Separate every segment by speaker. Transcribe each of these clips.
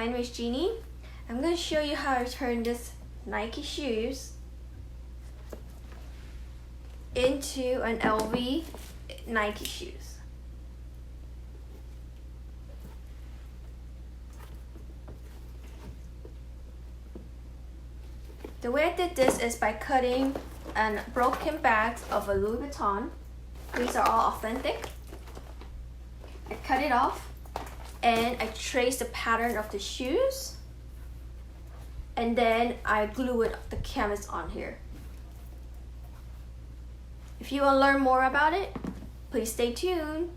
Speaker 1: my name is Jeannie. I'm going to show you how to turn this Nike shoes into an LV Nike shoes. The way I did this is by cutting broken bags of a Louis Vuitton. These are all authentic. I cut it off and I trace the pattern of the shoes, and then I glue the canvas on here. If you want to learn more about it, please stay tuned.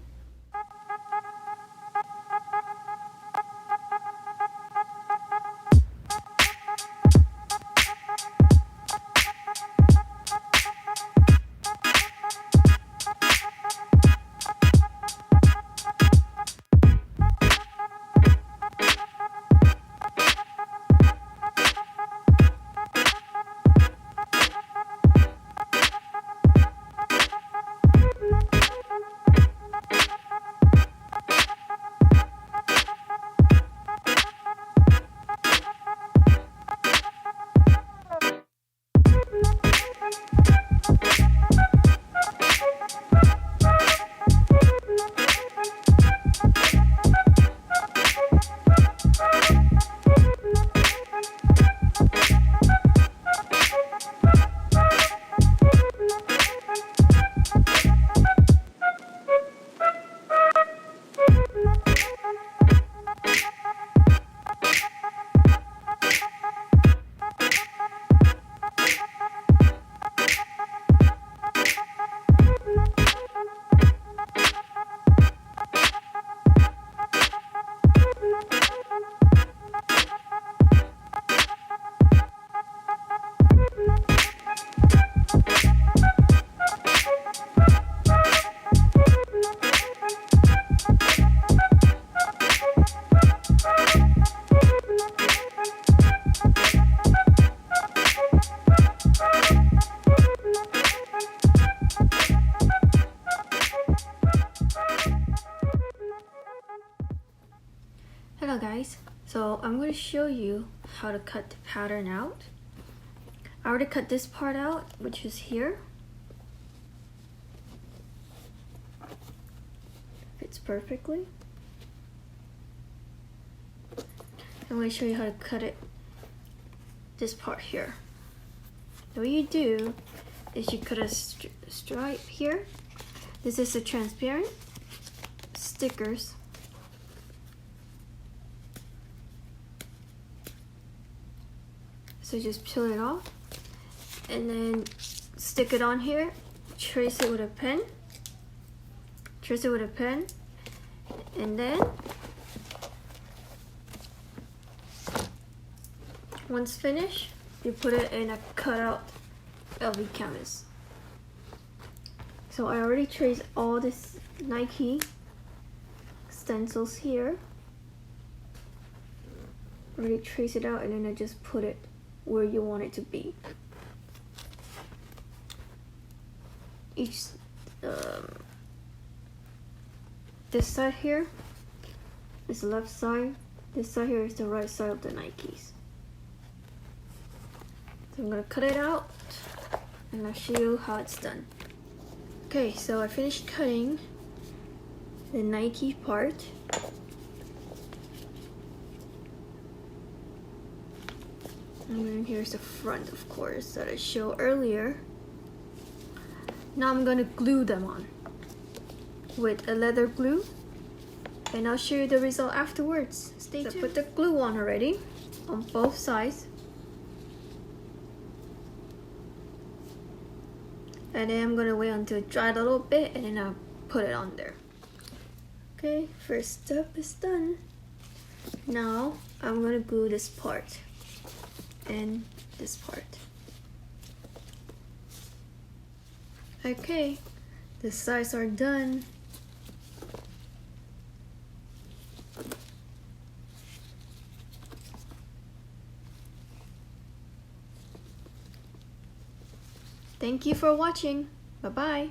Speaker 1: Hello guys, so I'm going to show you how to cut the pattern out. I already cut this part out, which is here. Fits perfectly. I'm going to show you how to cut it, this part here. The way you do is you cut a stripe here. This is a transparent stickers. So just peel it off and then stick it on here, trace it with a pen, and then once finished, you put it in a cutout LV canvas. So I already traced all this Nike stencils here. Already trace it out, and then I just put it where you want it to be. Each this side here is the left side, this side here is the right side of the Nikes. So I'm gonna cut it out and I'll show you how it's done. Okay, so I finished cutting the Nike part. And then here's the front, of course, that I showed earlier. Now I'm going to glue them on with a leather glue, and I'll show you the result afterwards. Stay tuned. So I put the glue on already on both sides, and then I'm going to wait until it dries a little bit, and then I'll put it on there. Okay, first step is done. Now I'm going to glue this part and this part. Okay, the sides are done. Thank you for watching. Bye-bye.